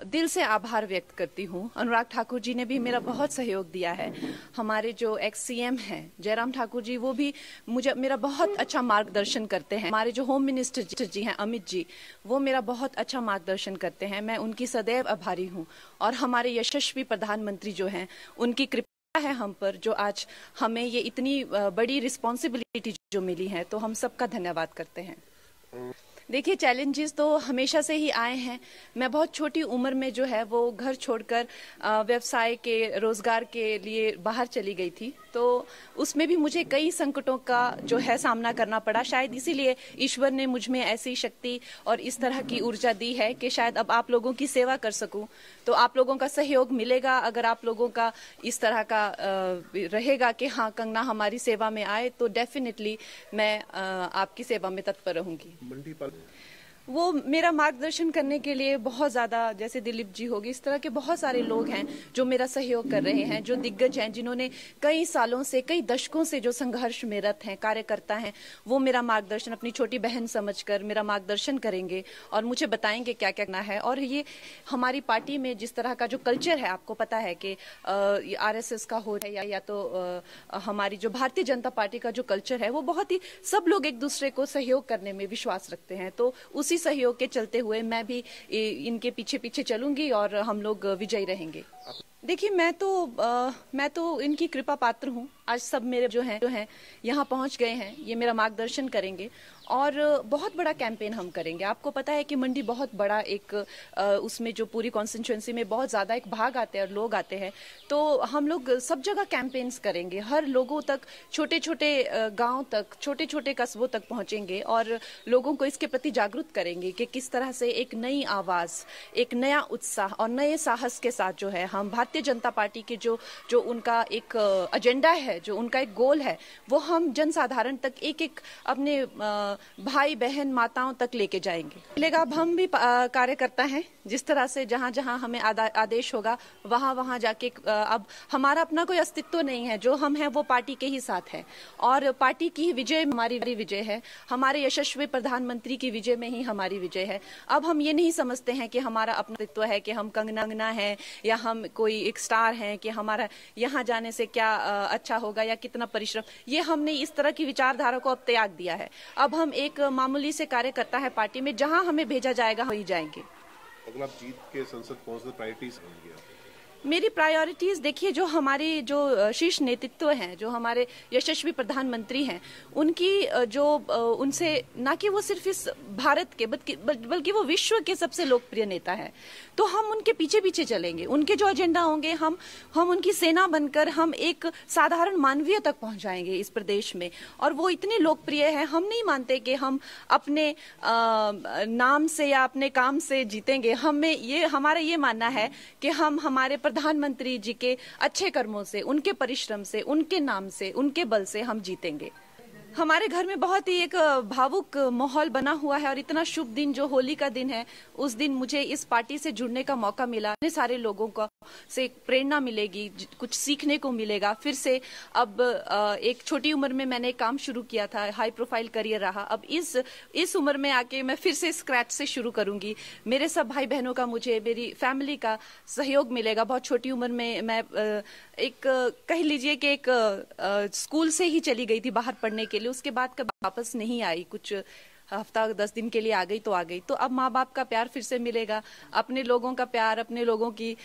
दिल से आभार व्यक्त करती हूँ। अनुराग ठाकुर जी ने भी मेरा बहुत सहयोग दिया है। हमारे जो एक्स सीएम हैं जयराम ठाकुर जी, वो भी मेरा बहुत अच्छा मार्गदर्शन करते हैं। हमारे जो होम मिनिस्टर जी हैं अमित जी, वो मेरा बहुत अच्छा मार्गदर्शन करते हैं। मैं उनकी सदैव आभारी हूँ। और हमारे यशस्वी प्रधानमंत्री जो हैं, उनकी कृपा है हम पर, जो आज हमें ये इतनी बड़ी रिस्पॉन्सिबिलिटी जो मिली है, तो हम सबका धन्यवाद करते हैं। देखिए, चैलेंजेस तो हमेशा से ही आए हैं। मैं बहुत छोटी उम्र में जो है वो घर छोड़कर व्यवसाय के, रोजगार के लिए बाहर चली गई थी। तो उसमें भी मुझे कई संकटों का जो है सामना करना पड़ा। शायद इसीलिए ईश्वर ने मुझ में ऐसी शक्ति और इस तरह की ऊर्जा दी है कि शायद अब आप लोगों की सेवा कर सकूं। तो आप लोगों का सहयोग मिलेगा। अगर आप लोगों का इस तरह का रहेगा कि हाँ, कंगना हमारी सेवा में आए, तो डेफिनेटली मैं आपकी सेवा में तत्पर रहूंगी। वो मेरा मार्गदर्शन करने के लिए बहुत ज़्यादा, जैसे दिलीप जी होगी, इस तरह के बहुत सारे लोग हैं जो मेरा सहयोग कर रहे हैं, जो दिग्गज हैं, जिन्होंने कई सालों से, कई दशकों से जो संघर्ष में रत हैं, कार्यकर्ता हैं, वो मेरा मार्गदर्शन अपनी छोटी बहन समझकर मेरा मार्गदर्शन करेंगे और मुझे बताएंगे क्या क्या करना है। और ये हमारी पार्टी में जिस तरह का जो कल्चर है, आपको पता है कि RSS का हो या तो हमारी जो भारतीय जनता पार्टी का जो कल्चर है, वो बहुत ही सब लोग एक दूसरे को सहयोग करने में विश्वास रखते हैं। तो उसी सहयोग के चलते हुए मैं भी इनके पीछे पीछे चलूंगी और हम लोग विजयी रहेंगे। देखिए, मैं तो इनकी कृपा पात्र हूँ। आज सब मेरे जो हैं यहाँ पहुँच गए हैं, ये मेरा मार्गदर्शन करेंगे और बहुत बड़ा कैंपेन हम करेंगे। आपको पता है कि मंडी बहुत बड़ा एक उसमें जो पूरी कॉन्स्टिट्यूएंसी में बहुत ज़्यादा एक भाग आते हैं और लोग आते हैं। तो हम लोग सब जगह कैंपेन्स करेंगे, हर लोगों तक, छोटे छोटे गाँव तक, छोटे छोटे कस्बों तक पहुँचेंगे और लोगों को इसके प्रति जागरूक करेंगे कि किस तरह से एक नई आवाज़, एक नया उत्साह और नए साहस के साथ जो है हम भारतीय जनता पार्टी के जो उनका एक एजेंडा है, जो उनका एक गोल है, वो हम जनसाधारण तक एक एक अपने भाई बहन माताओं तक लेके जाएंगे। मिलेगा, अब हम भी कार्यकर्ता हैं। जिस तरह से जहां जहां हमें आदेश होगा वहां वहां जाके अब हमारा अपना कोई अस्तित्व नहीं है। जो हम हैं वो पार्टी के ही साथ है और पार्टी की विजय हमारी विजय है। हमारे यशस्वी प्रधानमंत्री की विजय में ही हमारी विजय है। अब हम ये नहीं समझते हैं कि हमारा अपना अस्तित्व है, कि हम कंगना है या हम कोई एक स्टार हैं, कि हमारा यहाँ जाने से क्या अच्छा होगा या कितना परिश्रम। ये हमने इस तरह की विचारधारा को अब त्याग दिया है। अब हम एक मामूली से कार्यकर्ता है पार्टी में, जहां हमें भेजा जाएगा वहीं जाएंगे। अगर आप जीत के संसद पहुंचते, प्रायोरिटीज होंगी आपकी? मेरी प्रायोरिटीज देखिए, जो हमारी जो शीर्ष नेतृत्व हैं, जो हमारे यशस्वी प्रधानमंत्री हैं, उनकी जो उनसे ना कि वो सिर्फ इस भारत के बल्कि वो विश्व के सबसे लोकप्रिय नेता है। तो हम उनके पीछे पीछे चलेंगे। उनके जो एजेंडा होंगे, हम उनकी सेना बनकर हम एक साधारण मानवीय तक पहुंचाएंगे इस प्रदेश में। और वो इतने लोकप्रिय है, हम नहीं मानते कि हम अपने नाम से या अपने काम से जीतेंगे। हमारा ये मानना है कि हम हमारे प्रधानमंत्री जी के अच्छे कर्मों से, उनके परिश्रम से, उनके नाम से, उनके बल से हम जीतेंगे। हमारे घर में बहुत ही एक भावुक माहौल बना हुआ है और इतना शुभ दिन जो होली का दिन है, उस दिन मुझे इस पार्टी से जुड़ने का मौका मिला। इतने सारे लोगों को से प्रेरणा मिलेगी, कुछ सीखने को मिलेगा। फिर से अब एक छोटी उम्र में मैंने काम शुरू किया था, हाई प्रोफाइल करियर रहा। अब इस उम्र में आके मैं फिर से स्क्रैच से शुरू करूंगी। मेरे सब भाई बहनों का, मुझे मेरी फैमिली का सहयोग मिलेगा। बहुत छोटी उम्र में मैं एक कह लीजिए कि एक स्कूल से ही चली गई थी बाहर पढ़ने के लिए। उसके बाद कभी वापस नहीं आई। कुछ हफ्ता 10 दिन के लिए आ गई तो आ गई। तो अब माँ बाप का प्यार फिर से मिलेगा, अपने लोगों का प्यार, अपने लोगों की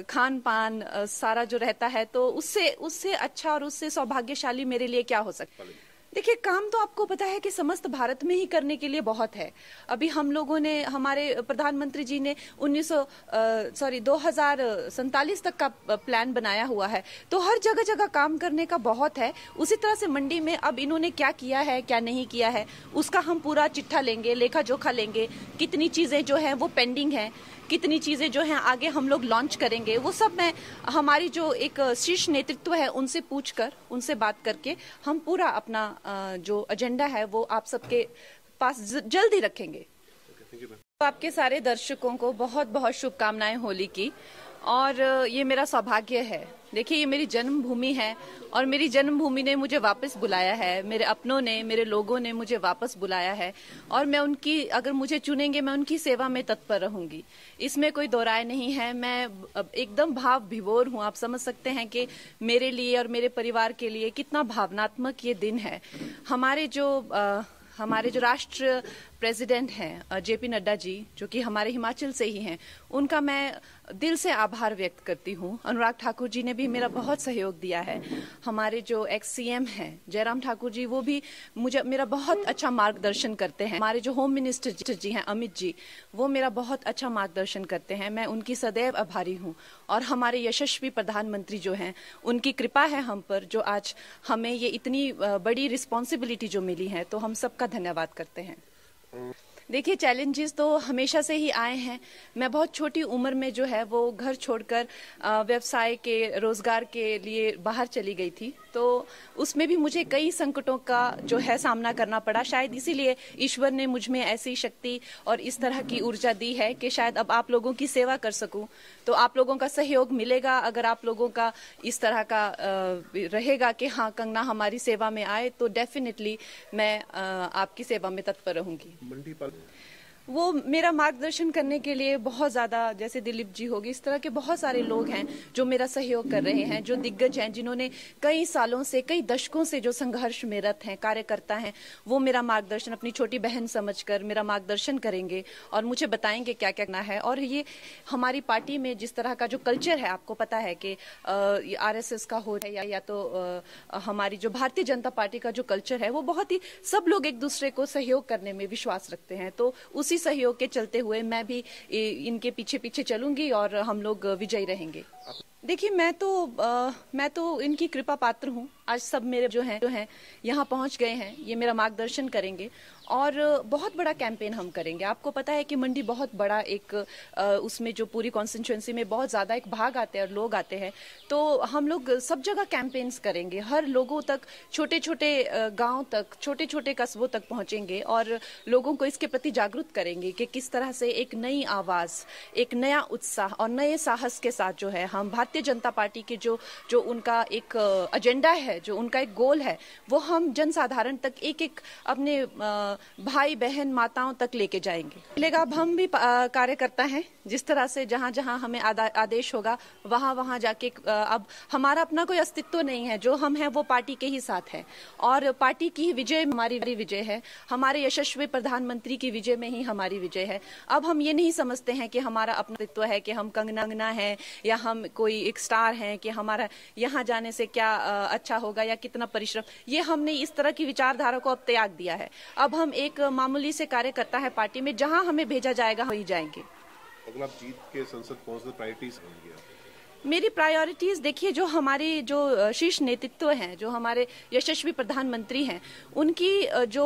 खान पान सारा जो रहता है, तो उससे अच्छा और उससे सौभाग्यशाली मेरे लिए क्या हो सकता है। देखिए, काम तो आपको पता है कि समस्त भारत में ही करने के लिए बहुत है। अभी हम लोगों ने, हमारे प्रधानमंत्री जी ने 2047 तक का प्लान बनाया हुआ है। तो हर जगह जगह काम करने का बहुत है। उसी तरह से मंडी में अब इन्होंने क्या किया है, क्या नहीं किया है, उसका हम पूरा चिट्ठा लेंगे, लेखा जोखा लेंगे। कितनी चीजें जो हैं वो पेंडिंग हैं, कितनी चीजें जो हैं आगे हम लोग लॉन्च करेंगे, वो सब मैं हमारी जो एक शीर्ष नेतृत्व है उनसे पूछकर, उनसे बात करके हम पूरा अपना जो एजेंडा है वो आप सबके पास जल्द ही रखेंगे। आपके सारे दर्शकों को बहुत बहुत शुभकामनाएं होली की। और ये मेरा सौभाग्य है। देखिए, ये मेरी जन्मभूमि है और मेरी जन्मभूमि ने मुझे वापस बुलाया है। मेरे अपनों ने, मेरे लोगों ने मुझे वापस बुलाया है और मैं उनकी, अगर मुझे चुनेंगे, मैं उनकी सेवा में तत्पर रहूंगी। इसमें कोई दो राय नहीं है। मैं एकदम भाव विभोर हूँ। आप समझ सकते हैं कि मेरे लिए और मेरे परिवार के लिए कितना भावनात्मक ये दिन है। हमारे जो राष्ट्र प्रेसिडेंट हैं जेपी नड्डा जी, जो कि हमारे हिमाचल से ही हैं, उनका मैं दिल से आभार व्यक्त करती हूँ। अनुराग ठाकुर जी ने भी मेरा बहुत सहयोग दिया है। हमारे जो एक्स सीएम हैं जयराम ठाकुर जी, वो भी मेरा बहुत अच्छा मार्गदर्शन करते हैं। हमारे जो होम मिनिस्टर जी हैं अमित जी, वो मेरा बहुत अच्छा मार्गदर्शन करते हैं। मैं उनकी सदैव आभारी हूँ। और हमारे यशस्वी प्रधानमंत्री जो हैं, उनकी कृपा है हम पर, जो आज हमें ये इतनी बड़ी रिस्पॉन्सिबिलिटी जो मिली है, तो हम सबका धन्यवाद करते हैं। देखिए, चैलेंजेस तो हमेशा से ही आए हैं। मैं बहुत छोटी उम्र में जो है वो घर छोड़कर व्यवसाय के, रोजगार के लिए बाहर चली गई थी। तो उसमें भी मुझे कई संकटों का जो है सामना करना पड़ा। शायद इसीलिए ईश्वर ने मुझ में ऐसी शक्ति और इस तरह की ऊर्जा दी है कि शायद अब आप लोगों की सेवा कर सकूं। तो आप लोगों का सहयोग मिलेगा। अगर आप लोगों का इस तरह का रहेगा कि हाँ, कंगना हमारी सेवा में आए, तो डेफिनेटली मैं आपकी सेवा में तत्पर रहूंगी। वो मेरा मार्गदर्शन करने के लिए बहुत ज्यादा, जैसे दिलीप जी होगी, इस तरह के बहुत सारे लोग हैं जो मेरा सहयोग कर रहे हैं, जो दिग्गज हैं, जिन्होंने कई सालों से, कई दशकों से जो संघर्ष में रत हैं, कार्यकर्ता हैं, वो मेरा मार्गदर्शन अपनी छोटी बहन समझकर मेरा मार्गदर्शन करेंगे और मुझे बताएंगे क्या क्या करना है। और ये हमारी पार्टी में जिस तरह का जो कल्चर है, आपको पता है कि RSS का हो है या तो हमारी जो भारतीय जनता पार्टी का जो कल्चर है, वो बहुत ही, सब लोग एक दूसरे को सहयोग करने में विश्वास रखते हैं। तो उसी सहयोग के चलते हुए मैं भी इनके पीछे पीछे चलूंगी और हम लोग विजयी रहेंगे। देखिए, मैं तो इनकी कृपा पात्र हूँ। आज सब मेरे जो हैं यहाँ पहुँच गए हैं, ये मेरा मार्गदर्शन करेंगे और बहुत बड़ा कैंपेन हम करेंगे। आपको पता है कि मंडी बहुत बड़ा एक उसमें जो पूरी कॉन्स्टिट्यूएंसी में बहुत ज़्यादा एक भाग आते हैं और लोग आते हैं। तो हम लोग सब जगह कैंपेन्स करेंगे, हर लोगों तक, छोटे छोटे गाँव तक, छोटे छोटे कस्बों तक पहुँचेंगे और लोगों को इसके प्रति जागरूक करेंगे कि किस तरह से एक नई आवाज़, एक नया उत्साह और नए साहस के साथ जो है हम भारतीय जनता पार्टी के जो उनका एक एजेंडा है, जो उनका एक गोल है, वो हम जनसाधारण तक, एक एक अपने भाई बहन माताओं तक लेके जाएंगे। मिलेगा, अब हम भी कार्यकर्ता हैं। जिस तरह से जहां जहां हमें आदेश होगा, वहां वहां जाके अब हमारा अपना कोई अस्तित्व नहीं है। जो हम हैं वो पार्टी के ही साथ है और पार्टी की विजय हमारी विजय है। हमारे यशस्वी प्रधानमंत्री की विजय में ही हमारी विजय है। अब हम ये नहीं समझते हैं कि हमारा अपना अस्तित्व है, कि हम कंगना है या हम कोई एक स्टार हैं, कि हमारा यहाँ जाने से क्या अच्छा होगा या कितना परिश्रम। ये हमने इस तरह की विचारधारा को अब त्याग दिया है। अब हम एक मामूली से कार्यकर्ता है पार्टी में, जहां हमें भेजा जाएगा वहीं जाएंगे। अगर आप जीत के संसद पहुंचते, प्रायोरिटीज होंगी आपकी? मेरी प्रायोरिटीज, देखिए, जो हमारे जो शीर्ष नेतृत्व हैं, जो हमारे यशस्वी प्रधानमंत्री हैं, उनकी जो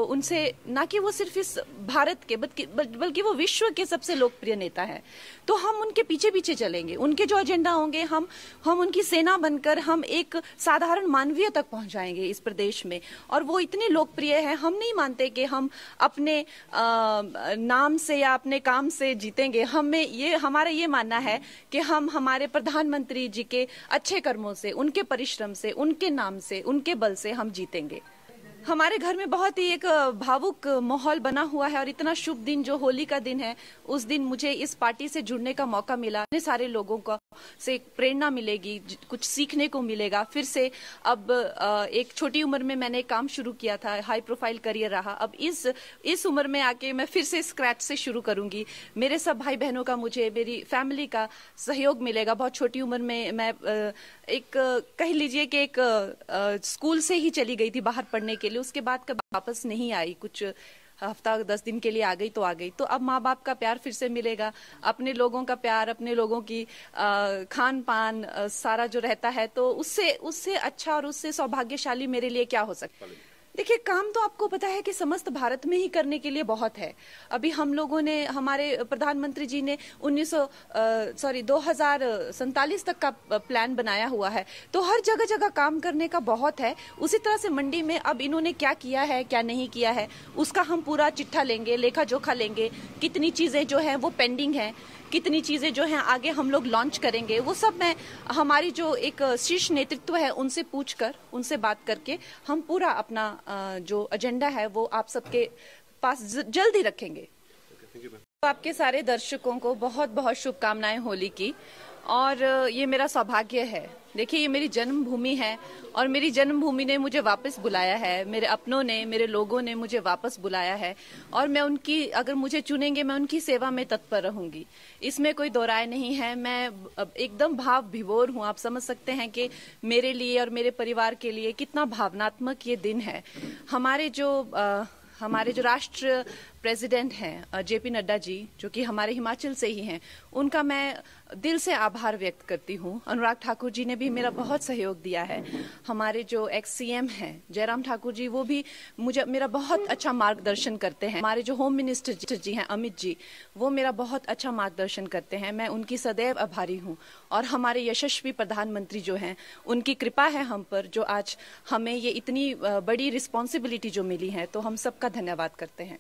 उनसे ना कि वो सिर्फ इस भारत के बल्कि वो विश्व के सबसे लोकप्रिय नेता है। तो हम उनके पीछे पीछे चलेंगे। उनके जो एजेंडा होंगे, हम उनकी सेना बनकर हम एक साधारण मानवीय तक पहुंचाएंगे इस प्रदेश में। और वो इतने लोकप्रिय है, हम नहीं मानते कि हम अपने नाम से या अपने काम से जीतेंगे। हमारा ये मानना है कि हम हमारे प्रधानमंत्री जी के अच्छे कर्मों से, उनके परिश्रम से, उनके नाम से, उनके बल से हम जीतेंगे। हमारे घर में बहुत ही एक भावुक माहौल बना हुआ है और इतना शुभ दिन जो होली का दिन है, उस दिन मुझे इस पार्टी से जुड़ने का मौका मिला। इतने सारे लोगों को से प्रेरणा मिलेगी, कुछ सीखने को मिलेगा। फिर से अब एक छोटी उम्र में मैंने एक काम शुरू किया था, हाई प्रोफाइल करियर रहा। अब इस उम्र में आके मैं फिर से स्क्रैच से शुरू करूंगी। मेरे सब भाई बहनों का, मुझे मेरी फैमिली का सहयोग मिलेगा। बहुत छोटी उम्र में मैं एक कह लीजिए कि एक स्कूल से ही चली गई थी बाहर पढ़ने के लिए। उसके बाद कभी वापस नहीं आई। कुछ हफ्ता 10 दिन के लिए आ गई तो आ गई। तो अब माँ बाप का प्यार फिर से मिलेगा, अपने लोगों का प्यार, अपने लोगों की खान पान सारा जो रहता है, तो उससे अच्छा और उससे सौभाग्यशाली मेरे लिए क्या हो सकता है। देखिए, काम तो आपको पता है कि समस्त भारत में ही करने के लिए बहुत है। अभी हम लोगों ने, हमारे प्रधानमंत्री जी ने 2047 तक का प्लान बनाया हुआ है, तो हर जगह जगह काम करने का बहुत है। उसी तरह से मंडी में अब इन्होंने क्या किया है, क्या नहीं किया है, उसका हम पूरा चिट्ठा लेंगे, लेखा जोखा लेंगे। कितनी चीजें जो हैं वो पेंडिंग हैं, कितनी चीजें जो हैं आगे हम लोग लॉन्च करेंगे, वो सब मैं हमारी जो एक शीर्ष नेतृत्व है उनसे पूछकर, उनसे बात करके हम पूरा अपना जो एजेंडा है वो आप सबके पास जल्द ही रखेंगे। आपके सारे दर्शकों को बहुत बहुत शुभकामनाएं होली की। और ये मेरा सौभाग्य है। देखिए, ये मेरी जन्मभूमि है और मेरी जन्मभूमि ने मुझे वापस बुलाया है, मेरे अपनों ने, मेरे लोगों ने मुझे वापस बुलाया है और मैं उनकी, अगर मुझे चुनेंगे, मैं उनकी सेवा में तत्पर रहूंगी। इसमें कोई दो राय नहीं है। मैं एकदम भाव विभोर हूँ। आप समझ सकते हैं कि मेरे लिए और मेरे परिवार के लिए कितना भावनात्मक ये दिन है। हमारे जो राष्ट्र प्रेसिडेंट हैं जेपी नड्डा जी, जो कि हमारे हिमाचल से ही हैं, उनका मैं दिल से आभार व्यक्त करती हूँ। अनुराग ठाकुर जी ने भी मेरा बहुत सहयोग दिया है। हमारे जो एक्स सीएम हैं जयराम ठाकुर जी, वो भी मेरा बहुत अच्छा मार्गदर्शन करते हैं। हमारे जो होम मिनिस्टर जी हैं अमित जी, वो मेरा बहुत अच्छा मार्गदर्शन करते हैं। मैं उनकी सदैव आभारी हूँ। और हमारे यशस्वी प्रधानमंत्री जो हैं, उनकी कृपा है हम पर, जो आज हमें ये इतनी बड़ी रिस्पॉन्सिबिलिटी जो मिली है, तो हम सबका धन्यवाद करते हैं।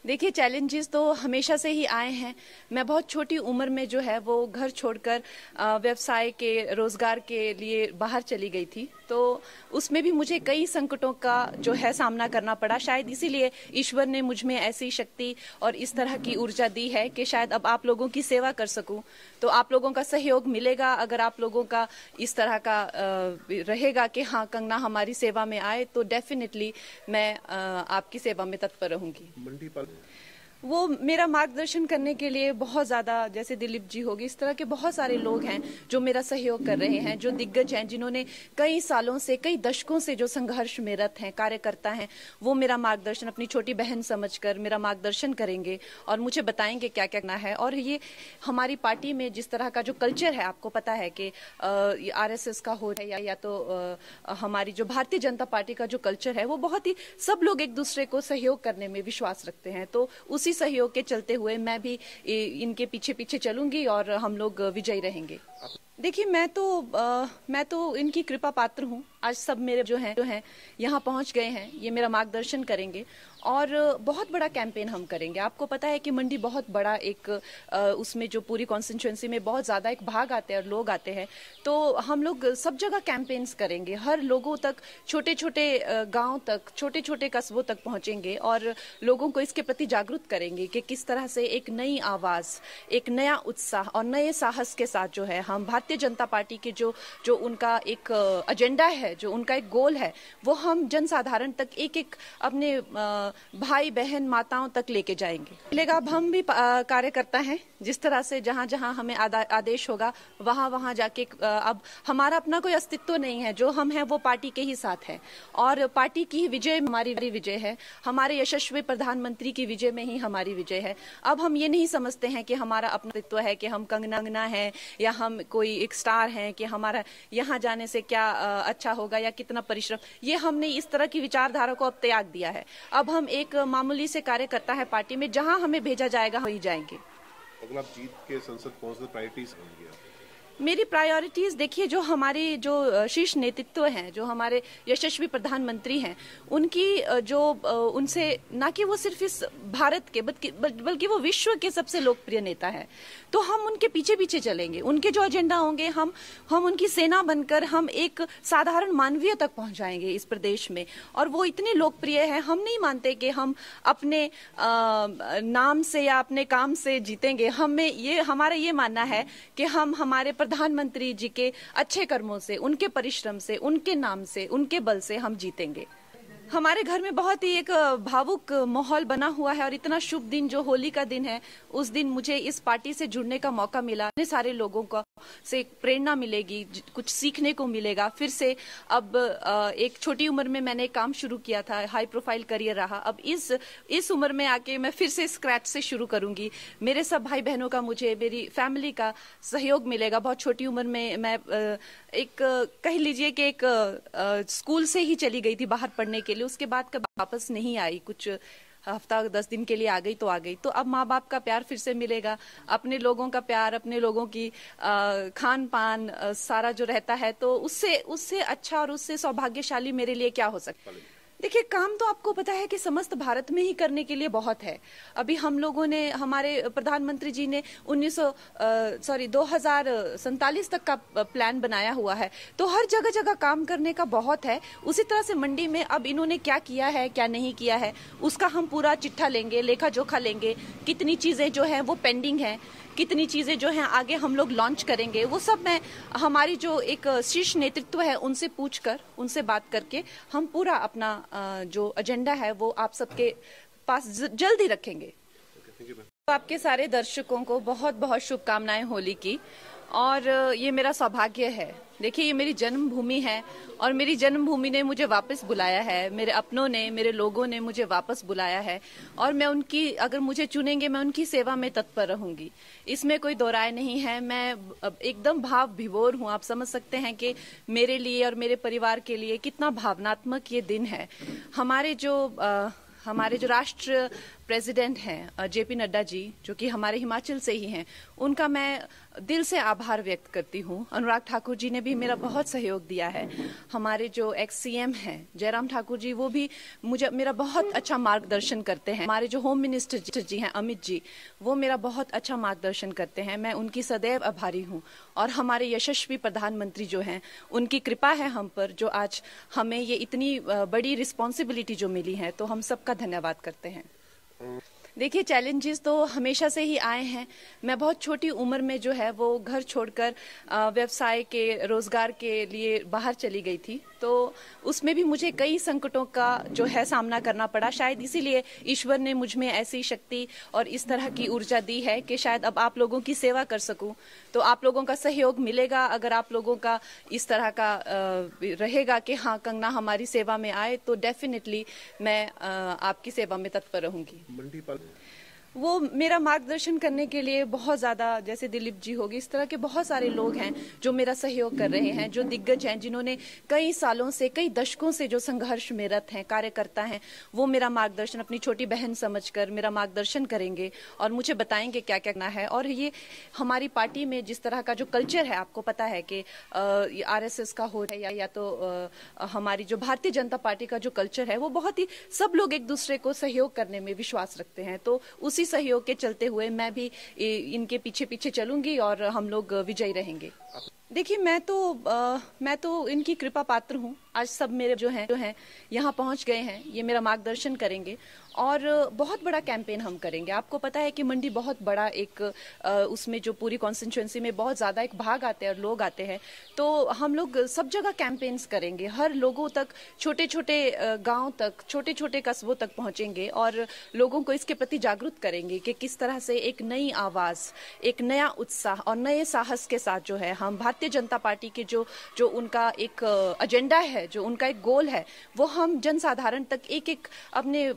देखिए, चैलेंजेस तो हमेशा से ही आए हैं। मैं बहुत छोटी उम्र में जो है वो घर छोड़कर व्यवसाय के, रोजगार के लिए बाहर चली गई थी, तो उसमें भी मुझे कई संकटों का जो है सामना करना पड़ा। शायद इसीलिए ईश्वर ने मुझ में ऐसी शक्ति और इस तरह की ऊर्जा दी है कि शायद अब आप लोगों की सेवा कर सकूं। तो आप लोगों का सहयोग मिलेगा, अगर आप लोगों का इस तरह का रहेगा कि हाँ, कंगना हमारी सेवा में आए, तो डेफिनेटली मैं आपकी सेवा में तत्पर रहूंगी। वो मेरा मार्गदर्शन करने के लिए बहुत ज़्यादा, जैसे दिलीप जी होगी, इस तरह के बहुत सारे लोग हैं जो मेरा सहयोग कर रहे हैं, जो दिग्गज हैं, जिन्होंने कई सालों से, कई दशकों से जो संघर्ष में रत हैं, कार्यकर्ता हैं, वो मेरा मार्गदर्शन अपनी छोटी बहन समझकर मेरा मार्गदर्शन करेंगे और मुझे बताएंगे क्या क्या करना है। और ये हमारी पार्टी में जिस तरह का जो कल्चर है, आपको पता है कि RSS का हो या तो हमारी जो भारतीय जनता पार्टी का जो कल्चर है, वो बहुत ही, सब लोग एक दूसरे को सहयोग करने में विश्वास रखते हैं। तो उसी सहयोग के चलते हुए मैं भी इनके पीछे पीछे चलूंगी और हम लोग विजयी रहेंगे। देखिए, मैं तो इनकी कृपा पात्र हूँ। आज सब मेरे जो हैं यहाँ पहुँच गए हैं, ये मेरा मार्गदर्शन करेंगे और बहुत बड़ा कैंपेन हम करेंगे। आपको पता है कि मंडी बहुत बड़ा एक उसमें जो पूरी कॉन्स्टिट्यूएंसी में बहुत ज़्यादा एक भाग आते हैं और लोग आते हैं, तो हम लोग सब जगह कैंपेन्स करेंगे। हर लोगों तक, छोटे छोटे गाँव तक, छोटे छोटे कस्बों तक पहुँचेंगे और लोगों को इसके प्रति जागरूक करेंगे कि किस तरह से एक नई आवाज़, एक नया उत्साह और नए साहस के साथ जो है हम भारतीय जनता पार्टी के जो उनका एक एजेंडा है, जो उनका एक गोल है, वो हम जनसाधारण तक, एक एक अपने भाई बहन माताओं तक लेके जाएंगे। अब हम भी कार्यकर्ता हैं, जिस तरह से जहां जहां हमें आदेश होगा वहां वहां जाके, अब हमारा अपना कोई अस्तित्व नहीं है। जो हम हैं वो पार्टी के ही साथ है और पार्टी की ही विजय हमारी विजय है। हमारे यशस्वी प्रधानमंत्री की विजय में ही हमारी विजय है। अब हम ये नहीं समझते हैं कि हमारा अपना अस्तित्व है, कि हम कंगना है या हम कोई एक स्टार हैं, कि हमारा यहाँ जाने से क्या अच्छा होगा या कितना परिश्रम। ये हमने इस तरह की विचारधारा को अब त्याग दिया है। अब हम एक मामूली से कार्यकर्ता है पार्टी में, जहां हमें भेजा जाएगा वहीं जाएंगे। अगर आप जीत के संसद पहुंचते प्रायोरिटीज होंगी? मेरी प्रायोरिटीज, देखिए, जो हमारी जो शीर्ष नेतृत्व हैं, जो हमारे यशस्वी प्रधानमंत्री हैं, उनकी जो उनसे, ना कि वो सिर्फ इस भारत के बल्कि वो विश्व के सबसे लोकप्रिय नेता है, तो हम उनके पीछे पीछे चलेंगे। उनके जो एजेंडा होंगे, हम उनकी सेना बनकर हम एक साधारण मानवीय तक पहुंचाएंगे इस प्रदेश में। और वो इतने लोकप्रिय है, हम नहीं मानते कि हम अपने नाम से या अपने काम से जीतेंगे। हमारा ये मानना है कि हम हमारे प्रधानमंत्री जी के अच्छे कर्मों से, उनके परिश्रम से, उनके नाम से, उनके बल से हम जीतेंगे। हमारे घर में बहुत ही एक भावुक माहौल बना हुआ है और इतना शुभ दिन जो होली का दिन है, उस दिन मुझे इस पार्टी से जुड़ने का मौका मिला। इतने सारे लोगों को से प्रेरणा मिलेगी, कुछ सीखने को मिलेगा। फिर से अब एक छोटी उम्र में मैंने काम शुरू किया था, हाई प्रोफाइल करियर रहा। अब इस उम्र में आके मैं फिर से स्क्रैच से शुरू करूंगी। मेरे सब भाई बहनों का, मुझे मेरी फैमिली का सहयोग मिलेगा। बहुत छोटी उम्र में मैं एक कह लीजिए कि एक स्कूल से ही चली गई थी बाहर पढ़ने के लिए। लिए, उसके बाद कभी वापस नहीं आई। कुछ हफ्ता 10 दिन के लिए आ गई तो आ गई। तो अब माँ बाप का प्यार फिर से मिलेगा, अपने लोगों का प्यार, अपने लोगों की खान पान सारा जो रहता है, तो उससे अच्छा और उससे सौभाग्यशाली मेरे लिए क्या हो सकता है। देखिए, काम तो आपको पता है कि समस्त भारत में ही करने के लिए बहुत है। अभी हम लोगों ने, हमारे प्रधानमंत्री जी ने 2047 तक का प्लान बनाया हुआ है, तो हर जगह जगह काम करने का बहुत है। उसी तरह से मंडी में अब इन्होंने क्या किया है, क्या नहीं किया है, उसका हम पूरा चिट्ठा लेंगे, लेखा जोखा लेंगे। कितनी चीजें जो हैं वो पेंडिंग हैं, कितनी चीजें जो हैं आगे हम लोग लॉन्च करेंगे, वो सब मैं हमारी जो एक शीर्ष नेतृत्व है उनसे पूछकर, उनसे बात करके हम पूरा अपना जो एजेंडा है वो आप सबके पास जल्दी रखेंगे। आपके सारे दर्शकों को बहुत बहुत शुभकामनाएं होली की। और ये मेरा सौभाग्य है। देखिए, ये मेरी जन्मभूमि है और मेरी जन्मभूमि ने मुझे वापस बुलाया है, मेरे अपनों ने, मेरे लोगों ने मुझे वापस बुलाया है, और मैं उनकी, अगर मुझे चुनेंगे, मैं उनकी सेवा में तत्पर रहूंगी। इसमें कोई दो राय नहीं है। मैं एकदम भाव विभोर हूँ। आप समझ सकते हैं कि मेरे लिए और मेरे परिवार के लिए कितना भावनात्मक ये दिन है। हमारे जो राष्ट्र प्रेसिडेंट हैं जेपी नड्डा जी, जो कि हमारे हिमाचल से ही हैं, उनका मैं दिल से आभार व्यक्त करती हूँ। अनुराग ठाकुर जी ने भी मेरा बहुत सहयोग दिया है। हमारे जो एक्स सीएम हैं जयराम ठाकुर जी, वो भी मेरा बहुत अच्छा मार्गदर्शन करते हैं। हमारे जो होम मिनिस्टर जी हैं अमित जी, वो मेरा बहुत अच्छा मार्गदर्शन करते हैं। मैं उनकी सदैव आभारी हूँ। और हमारे यशस्वी प्रधानमंत्री जो हैं, उनकी कृपा है हम पर, जो आज हमें ये इतनी बड़ी रिस्पॉन्सिबिलिटी जो मिली है, तो हम सबका धन्यवाद करते हैं। देखिए, चैलेंजेस तो हमेशा से ही आए हैं। मैं बहुत छोटी उम्र में जो है वो घर छोड़कर व्यवसाय के, रोजगार के लिए बाहर चली गई थी, तो उसमें भी मुझे कई संकटों का जो है सामना करना पड़ा। शायद इसीलिए ईश्वर ने मुझ में ऐसी शक्ति और इस तरह की ऊर्जा दी है कि शायद अब आप लोगों की सेवा कर सकूं। तो आप लोगों का सहयोग मिलेगा, अगर आप लोगों का इस तरह का रहेगा कि हाँ, कंगना हमारी सेवा में आए, तो डेफिनेटली मैं आपकी सेवा में तत्पर रहूंगी। वो मेरा मार्गदर्शन करने के लिए बहुत ज्यादा, जैसे दिलीप जी होगी, इस तरह के बहुत सारे लोग हैं जो मेरा सहयोग कर रहे हैं, जो दिग्गज हैं, जिन्होंने कई सालों से, कई दशकों से जो संघर्ष में रत हैं, कार्यकर्ता हैं, वो मेरा मार्गदर्शन अपनी छोटी बहन समझकर मेरा मार्गदर्शन करेंगे और मुझे बताएंगे क्या क्या करना है। और ये हमारी पार्टी में जिस तरह का जो कल्चर है, आपको पता है कि RSS का हो या तो हमारी जो भारतीय जनता पार्टी का जो कल्चर है, वो बहुत ही, सब लोग एक दूसरे को सहयोग करने में विश्वास रखते हैं। तो उसी सहयोग के चलते हुए मैं भी इनके पीछे पीछे चलूंगी और हम लोग विजयी रहेंगे। देखिए, मैं तो इनकी कृपा पात्र हूँ। आज सब मेरे जो हैं यहाँ पहुँच गए हैं, ये मेरा मार्गदर्शन करेंगे और बहुत बड़ा कैंपेन हम करेंगे। आपको पता है कि मंडी बहुत बड़ा एक उसमें जो पूरी कॉन्स्टिट्यूएंसी में बहुत ज़्यादा एक भाग आते हैं और लोग आते हैं, तो हम लोग सब जगह कैंपेन्स करेंगे, हर लोगों तक, छोटे छोटे गाँव तक, छोटे छोटे कस्बों तक पहुँचेंगे और लोगों को इसके प्रति जागरूक करेंगे कि किस तरह से एक नई आवाज़, एक नया उत्साह और नए साहस के साथ जो है हम भारतीय जनता पार्टी के जो उनका एक एजेंडा है, जो उनका एक गोल है, वो हम जनसाधारण तक, एक एक अपने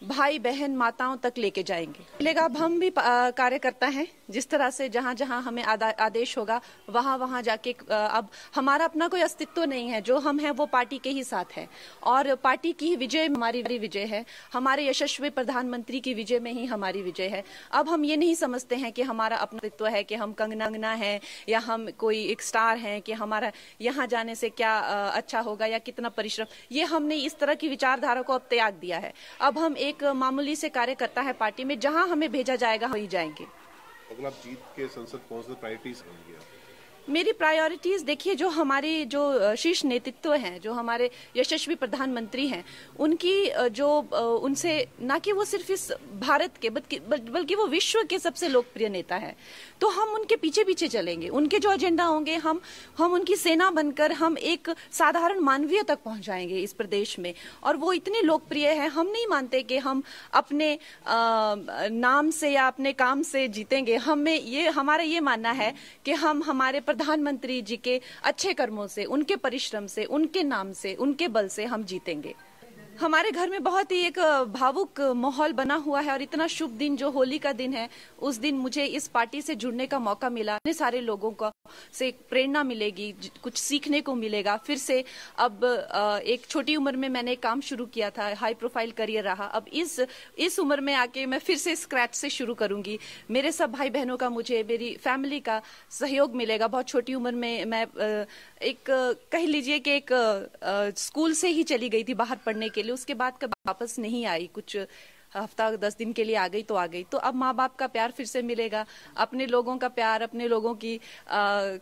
भाई बहन माताओं तक लेके जाएंगे। लेकिन अब हम भी कार्यकर्ता हैं, जिस तरह से जहां जहां हमें आदेश होगा वहां वहां जाके, अब हमारा अपना कोई अस्तित्व नहीं है, जो हम हैं वो पार्टी के ही साथ है और पार्टी की विजय हमारी विजय है, हमारे यशस्वी प्रधानमंत्री की विजय में ही हमारी विजय है। अब हम ये नहीं समझते हैं कि हमारा अपना अस्तित्व है, कि हम कंगना है या हम कोई एक स्टार हैं, कि हमारा यहाँ जाने से क्या अच्छा होगा या कितना परिश्रम, ये हमने इस तरह की विचारधारा को अब त्याग दिया है। अब हम एक मामूली से कार्यकर्ता है पार्टी में, जहां हमें भेजा जाएगा वहीं जाएंगे। अगर आप जीत के संसद पहुंचते, प्रायोरिटीज होंगी आपकी? मेरी प्रायोरिटीज, देखिए, जो हमारी जो शीर्ष नेतृत्व हैं, जो हमारे यशस्वी प्रधानमंत्री हैं, उनकी जो उनसे, ना कि वो सिर्फ इस भारत के बल्कि वो विश्व के सबसे लोकप्रिय नेता हैं, तो हम उनके पीछे पीछे चलेंगे। उनके जो एजेंडा होंगे, हम उनकी सेना बनकर हम एक साधारण मानवीय तक पहुंचाएंगे इस प्रदेश में। और वो इतने लोकप्रिय है, हम नहीं मानते कि हम अपने नाम से या अपने काम से जीतेंगे। हमारा ये मानना है कि हम हमारे प्रधानमंत्री जी के अच्छे कर्मों से, उनके परिश्रम से, उनके नाम से, उनके बल से हम जीतेंगे। हमारे घर में बहुत ही एक भावुक माहौल बना हुआ है और इतना शुभ दिन जो होली का दिन है, उस दिन मुझे इस पार्टी से जुड़ने का मौका मिला। इतने सारे लोगों को से प्रेरणा मिलेगी, कुछ सीखने को मिलेगा। फिर से अब एक छोटी उम्र में मैंने काम शुरू किया था, हाई प्रोफाइल करियर रहा। अब इस उम्र में आके मैं फिर से स्क्रैच से शुरू करूंगी। मेरे सब भाई बहनों का, मुझे मेरी फैमिली का सहयोग मिलेगा। बहुत छोटी उम्र में मैं एक कह लीजिए कि एक स्कूल से ही चली गई थी बाहर पढ़ने के लिए। उसके बाद कभी वापस नहीं आई, कुछ हफ्ता 10 दिन के लिए आ गई तो आ गई। तो अब माँ बाप का प्यार फिर से मिलेगा, अपने लोगों का प्यार, अपने लोगों की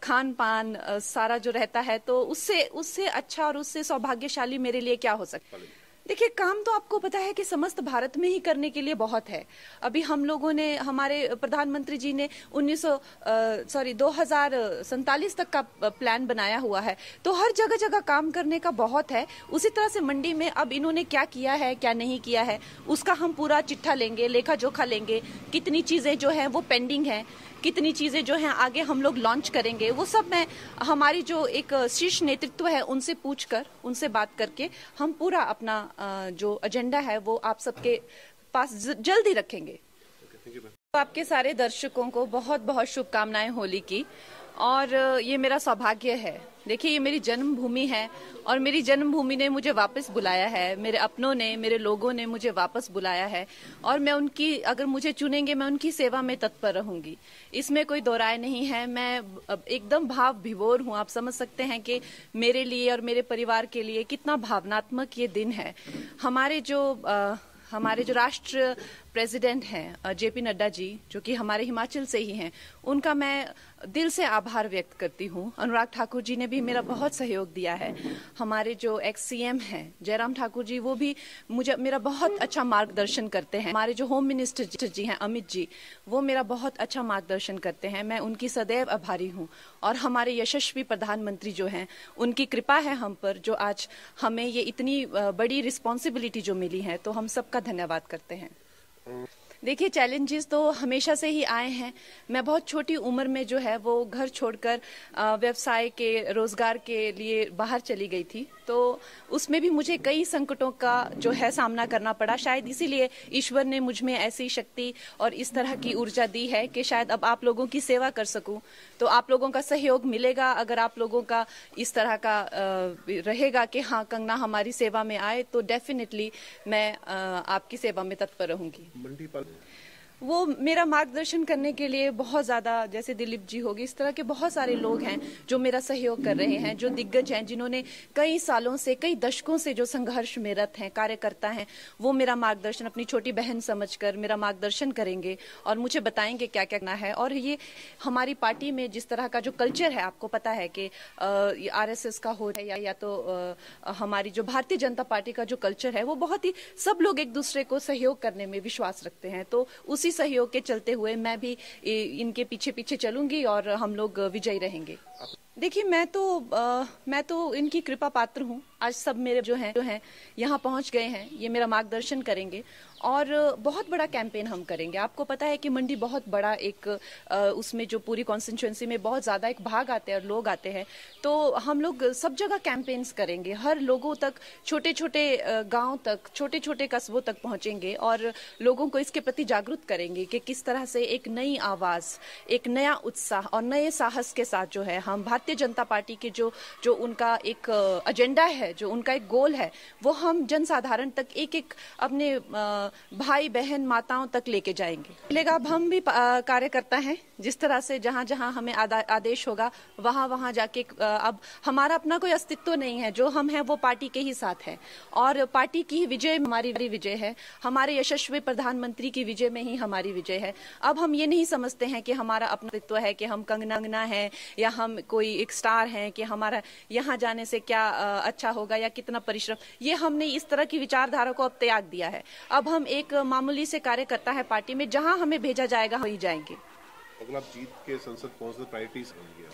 खान पान सारा जो रहता है, तो उससे अच्छा और उससे सौभाग्यशाली मेरे लिए क्या हो सकता है। देखिए, काम तो आपको पता है कि समस्त भारत में ही करने के लिए बहुत है। अभी हम लोगों ने, हमारे प्रधानमंत्री जी ने 2047 तक का प्लान बनाया हुआ है, तो हर जगह जगह काम करने का बहुत है। उसी तरह से मंडी में अब इन्होंने क्या किया है, क्या नहीं किया है, उसका हम पूरा चिट्ठा लेंगे, लेखा जोखा लेंगे। कितनी चीजें जो है वो पेंडिंग है, कितनी चीजें जो हैं आगे हम लोग लॉन्च करेंगे, वो सब मैं हमारी जो एक शीर्ष नेतृत्व है उनसे पूछकर, उनसे बात करके हम पूरा अपना जो एजेंडा है वो आप सबके पास जल्दी रखेंगे। तो आपके सारे दर्शकों को बहुत बहुत शुभकामनाएं होली की। और ये मेरा सौभाग्य है। देखिए, ये मेरी जन्मभूमि है और मेरी जन्मभूमि ने मुझे वापस बुलाया है, मेरे अपनों ने, मेरे लोगों ने मुझे वापस बुलाया है। और मैं उनकी, अगर मुझे चुनेंगे, मैं उनकी सेवा में तत्पर रहूंगी, इसमें कोई दो राय नहीं है। मैं एकदम भाव विभोर हूँ। आप समझ सकते हैं कि मेरे लिए और मेरे परिवार के लिए कितना भावनात्मक ये दिन है। हमारे जो राष्ट्र प्रेसिडेंट हैं जेपी नड्डा जी, जो कि हमारे हिमाचल से ही हैं, उनका मैं दिल से आभार व्यक्त करती हूँ। अनुराग ठाकुर जी ने भी मेरा बहुत सहयोग दिया है। हमारे जो एक्स सीएम हैं जयराम ठाकुर जी, वो भी मेरा बहुत अच्छा मार्गदर्शन करते हैं। हमारे जो होम मिनिस्टर जी हैं अमित जी, वो मेरा बहुत अच्छा मार्गदर्शन करते हैं। मैं उनकी सदैव आभारी हूँ। और हमारे यशस्वी प्रधानमंत्री जो हैं, उनकी कृपा है हम पर, जो आज हमें ये इतनी बड़ी रिस्पॉन्सिबिलिटी जो मिली है, तो हम सबका धन्यवाद करते हैं। देखिए, चैलेंजेस तो हमेशा से ही आए हैं। मैं बहुत छोटी उम्र में जो है वो घर छोड़कर व्यवसाय के, रोजगार के लिए बाहर चली गई थी। तो उसमें भी मुझे कई संकटों का जो है सामना करना पड़ा। शायद इसीलिए ईश्वर ने मुझ में ऐसी शक्ति और इस तरह की ऊर्जा दी है कि शायद अब आप लोगों की सेवा कर सकूं। तो आप लोगों का सहयोग मिलेगा, अगर आप लोगों का इस तरह का रहेगा कि हाँ, कंगना हमारी सेवा में आए, तो डेफिनेटली मैं आपकी सेवा में तत्पर रहूंगी। वो मेरा मार्गदर्शन करने के लिए बहुत ज़्यादा, जैसे दिलीप जी होगी, इस तरह के बहुत सारे लोग हैं जो मेरा सहयोग कर रहे हैं, जो दिग्गज हैं, जिन्होंने कई सालों से, कई दशकों से जो संघर्ष में रत हैं, कार्यकर्ता हैं, वो मेरा मार्गदर्शन अपनी छोटी बहन समझकर मेरा मार्गदर्शन करेंगे और मुझे बताएंगे क्या क्या करना है। और ये हमारी पार्टी में जिस तरह का जो कल्चर है, आपको पता है कि RSS का हो या तो हमारी जो भारतीय जनता पार्टी का जो कल्चर है, वो बहुत ही, सब लोग एक दूसरे को सहयोग करने में विश्वास रखते हैं। तो उसी सहयोग के चलते हुए मैं भी इनके पीछे पीछे चलूंगी और हम लोग विजयी रहेंगे। देखिए, मैं तो इनकी कृपा पात्र हूँ। आज सब मेरे जो हैं यहाँ पहुँच गए हैं, ये मेरा मार्गदर्शन करेंगे और बहुत बड़ा कैंपेन हम करेंगे। आपको पता है कि मंडी बहुत बड़ा एक उसमें जो पूरी कॉन्स्टिट्यूएंसी में बहुत ज़्यादा एक भाग आते हैं और लोग आते हैं, तो हम लोग सब जगह कैंपेन्स करेंगे, हर लोगों तक, छोटे छोटे गाँव तक, छोटे छोटे कस्बों तक पहुँचेंगे और लोगों को इसके प्रति जागरूक करेंगे कि किस तरह से एक नई आवाज़, एक नया उत्साह और नए साहस के साथ जो है हम भारतीय जनता पार्टी के जो उनका एक एजेंडा है, जो उनका एक गोल है, वो हम जनसाधारण तक, एक एक अपने भाई बहन माताओं तक लेके जाएंगे। अब हम भी कार्यकर्ता हैं, जिस तरह से जहां जहां हमें आदेश होगा वहां वहां जाके, अब हमारा अपना कोई अस्तित्व नहीं है, जो हम हैं वो पार्टी के ही साथ हैं और पार्टी की विजय हमारी विजय है, हमारे यशस्वी प्रधानमंत्री की विजय में ही हमारी विजय है। अब हम ये नहीं समझते हैं कि हमारा अपना अस्तित्व है, कि हम कंगना है या हम कोई एक स्टार हैं, कि हमारा यहाँ जाने से क्या अच्छा होगा या कितना परिश्रम, ये हमने इस तरह की विचारधारा को अब त्याग दिया है। अब हम एक मामूली से कार्यकर्ता है पार्टी में, जहां हमें भेजा जाएगा वहीं जाएंगे। अगर आप जीत के संसद पहुंचते, प्रायोरिटीज होंगी?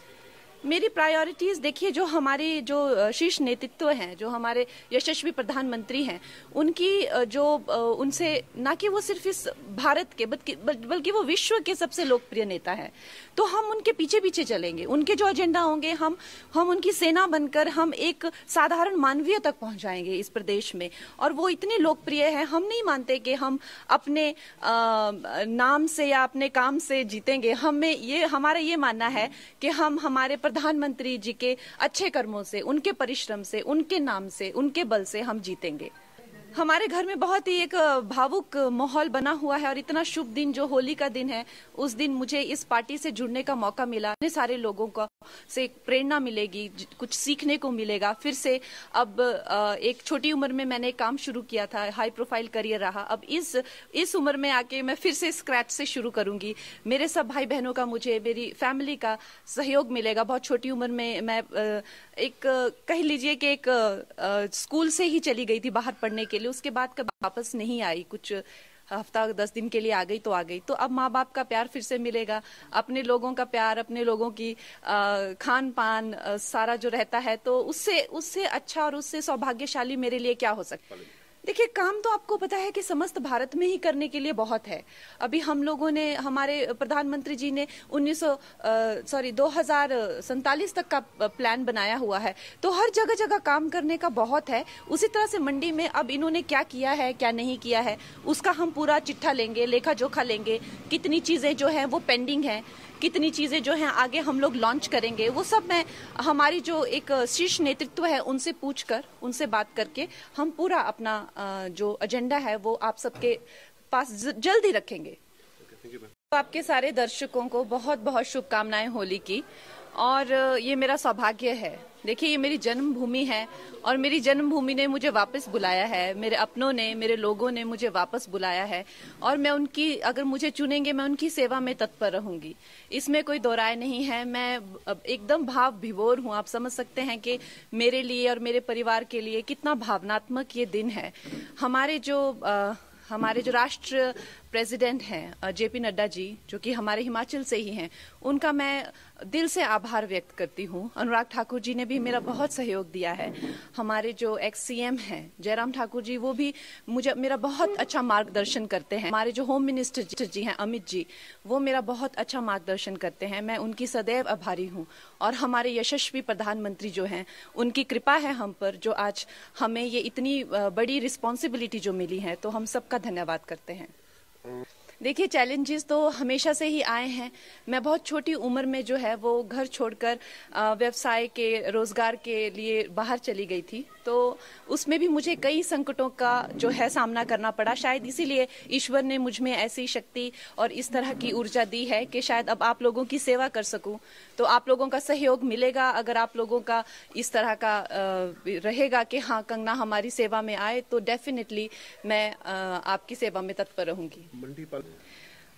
मेरी प्रायोरिटीज देखिए, जो हमारी जो शीर्ष नेतृत्व हैं, जो हमारे यशस्वी प्रधानमंत्री हैं, उनकी जो उनसे ना कि वो सिर्फ इस भारत के बल्कि वो विश्व के सबसे लोकप्रिय नेता हैं, तो हम उनके पीछे पीछे चलेंगे। उनके जो एजेंडा होंगे हम उनकी सेना बनकर हम एक साधारण मानवीय तक पहुंचाएंगे इस प्रदेश में। और वो इतने लोकप्रिय हैं, हम नहीं मानते कि हम अपने नाम से या अपने काम से जीतेंगे। हमारा ये मानना है कि हम हमारे प्रधानमंत्री जी के अच्छे कर्मों से, उनके परिश्रम से, उनके नाम से, उनके बल से हम जीतेंगे। हमारे घर में बहुत ही एक भावुक माहौल बना हुआ है और इतना शुभ दिन जो होली का दिन है, उस दिन मुझे इस पार्टी से जुड़ने का मौका मिला। इतने सारे लोगों को से प्रेरणा मिलेगी, कुछ सीखने को मिलेगा। फिर से अब एक छोटी उम्र में मैंने काम शुरू किया था, हाई प्रोफाइल करियर रहा। अब इस उम्र में आके मैं फिर से स्क्रैच से शुरू करूंगी। मेरे सब भाई बहनों का, मुझे मेरी फैमिली का सहयोग मिलेगा। बहुत छोटी उम्र में मैं एक कह लीजिए कि एक स्कूल से ही चली गई थी बाहर पढ़ने के लिए, उसके बाद कभी वापस नहीं आई। कुछ हफ्ता 10 दिन के लिए आ गई तो अब माँ बाप का प्यार फिर से मिलेगा, अपने लोगों का प्यार, अपने लोगों की खान पान सारा जो रहता है, तो उससे अच्छा और उससे सौभाग्यशाली मेरे लिए क्या हो सकता है। देखिए, काम तो आपको पता है कि समस्त भारत में ही करने के लिए बहुत है। अभी हम लोगों ने, हमारे प्रधानमंत्री जी ने 2047 तक का प्लान बनाया हुआ है, तो हर जगह जगह काम करने का बहुत है। उसी तरह से मंडी में अब इन्होंने क्या किया है, क्या नहीं किया है, उसका हम पूरा चिट्ठा लेंगे, लेखा जोखा लेंगे। कितनी चीजें जो हैं वो पेंडिंग हैं, कितनी चीजें जो हैं आगे हम लोग लॉन्च करेंगे, वो सब मैं हमारी जो एक शीर्ष नेतृत्व है उनसे पूछकर, उनसे बात करके हम पूरा अपना जो एजेंडा है वो आप सबके पास जल्दी रखेंगे। तो आपके सारे दर्शकों को बहुत बहुत शुभकामनाएं होली की। और ये मेरा सौभाग्य है। देखिए, ये मेरी जन्मभूमि है और मेरी जन्मभूमि ने मुझे वापस बुलाया है, मेरे अपनों ने, मेरे लोगों ने मुझे वापस बुलाया है और मैं उनकी, अगर मुझे चुनेंगे, मैं उनकी सेवा में तत्पर रहूंगी। इसमें कोई दो राय नहीं है। मैं एकदम भाव विभोर हूँ। आप समझ सकते हैं कि मेरे लिए और मेरे परिवार के लिए कितना भावनात्मक ये दिन है। हमारे जो राष्ट्र प्रेसिडेंट हैं जेपी नड्डा जी, जो कि हमारे हिमाचल से ही हैं, उनका मैं दिल से आभार व्यक्त करती हूँ। अनुराग ठाकुर जी ने भी मेरा बहुत सहयोग दिया है। हमारे जो एक्स सीएम हैं जयराम ठाकुर जी, वो भी मेरा बहुत अच्छा मार्गदर्शन करते हैं। हमारे जो होम मिनिस्टर जी हैं अमित जी, वो मेरा बहुत अच्छा मार्गदर्शन करते हैं। मैं उनकी सदैव आभारी हूँ। और हमारे यशस्वी प्रधानमंत्री जो हैं, उनकी कृपा है हम पर, जो आज हमें ये इतनी बड़ी रिस्पॉन्सिबिलिटी जो मिली है, तो हम सबका धन्यवाद करते हैं। देखिए, चैलेंजेस तो हमेशा से ही आए हैं। मैं बहुत छोटी उम्र में जो है वो घर छोड़कर व्यवसाय के, रोजगार के लिए बाहर चली गई थी, तो उसमें भी मुझे कई संकटों का जो है सामना करना पड़ा। शायद इसीलिए ईश्वर ने मुझ में ऐसी शक्ति और इस तरह की ऊर्जा दी है कि शायद अब आप लोगों की सेवा कर सकूं। तो आप लोगों का सहयोग मिलेगा। अगर आप लोगों का इस तरह का रहेगा कि हाँ, कंगना हमारी सेवा में आए, तो डेफिनेटली मैं आपकी सेवा में तत्पर रहूंगी।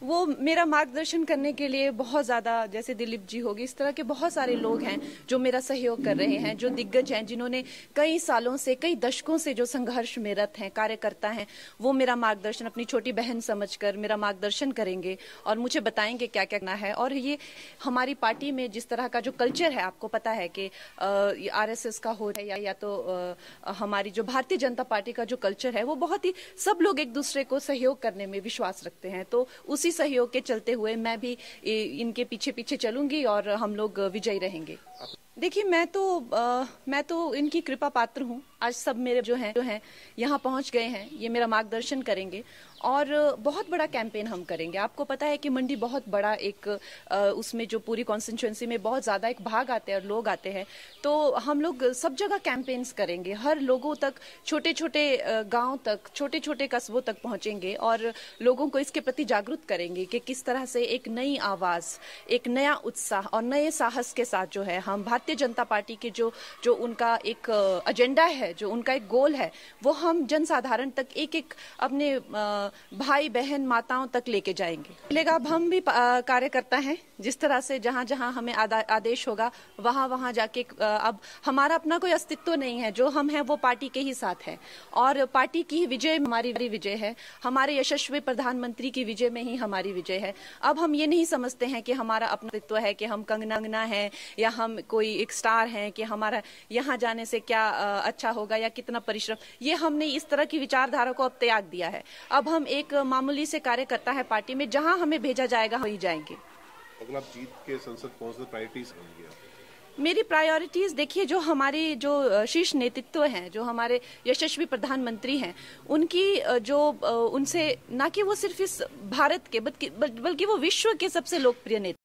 वो मेरा मार्गदर्शन करने के लिए बहुत ज्यादा, जैसे दिलीप जी होगी, इस तरह के बहुत सारे लोग हैं जो मेरा सहयोग कर रहे हैं, जो दिग्गज हैं, जिन्होंने कई सालों से, कई दशकों से जो संघर्ष में रत हैं, कार्यकर्ता हैं, वो मेरा मार्गदर्शन अपनी छोटी बहन समझकर मेरा मार्गदर्शन करेंगे और मुझे बताएंगे क्या क्या करना है। और ये हमारी पार्टी में जिस तरह का जो कल्चर है, आपको पता है कि RSS का हो या तो हमारी जो भारतीय जनता पार्टी का जो कल्चर है, वो बहुत ही, सब लोग एक दूसरे को सहयोग करने में विश्वास रखते हैं। तो उसी सहयोग के चलते हुए मैं भी इनके पीछे पीछे चलूंगी और हम लोग विजयी रहेंगे। देखिए, मैं तो इनकी कृपा पात्र हूँ। आज सब मेरे जो हैं यहाँ पहुँच गए हैं, ये मेरा मार्गदर्शन करेंगे और बहुत बड़ा कैंपेन हम करेंगे। आपको पता है कि मंडी बहुत बड़ा एक उसमें जो पूरी कॉन्स्टिट्यूएंसी में बहुत ज़्यादा एक भाग आते हैं और लोग आते हैं, तो हम लोग सब जगह कैंपेन्स करेंगे। हर लोगों तक, छोटे छोटे गांव तक, छोटे छोटे कस्बों तक पहुंचेंगे और लोगों को इसके प्रति जागरूक करेंगे कि किस तरह से एक नई आवाज़, एक नया उत्साह और नए साहस के साथ जो है हम भारतीय जनता पार्टी के जो उनका एक एजेंडा है, है, जो उनका एक गोल है, वो हम जनसाधारण तक, एक एक अपने भाई बहन माताओं तक लेके जाएंगे। मिलेगा, अब हम भी कार्यकर्ता हैं, जिस तरह से जहां जहां हमें आदेश होगा वहां वहां जाके, अब हमारा अपना कोई अस्तित्व नहीं है, जो हम हैं वो पार्टी के ही साथ है और पार्टी की विजय हमारी विजय है, हमारे यशस्वी प्रधानमंत्री की विजय में ही हमारी विजय है। अब हम ये नहीं समझते हैं कि हमारा अपना अस्तित्व है, कि हम कंगना है या हम कोई एक स्टार हैं, कि हमारा यहाँ जाने से क्या अच्छा होगा या कितना परिश्रम, ये हमने इस तरह की विचारधारा को अब त्याग दिया है। अब हम एक मामूली से कार्यकर्ता है पार्टी में, जहां हमें भेजा जाएगा वही जाएंगे। अगर आप जीत के संसद पहुंचने प्रायोरिटीज होंगी आप? मेरी प्रायोरिटीज देखिए, जो हमारी जो शीर्ष नेतृत्व हैं, जो हमारे यशस्वी प्रधानमंत्री हैं, उनकी जो उनसे ना कि वो सिर्फ इस भारत के बल्कि वो विश्व के सबसे लोकप्रिय नेता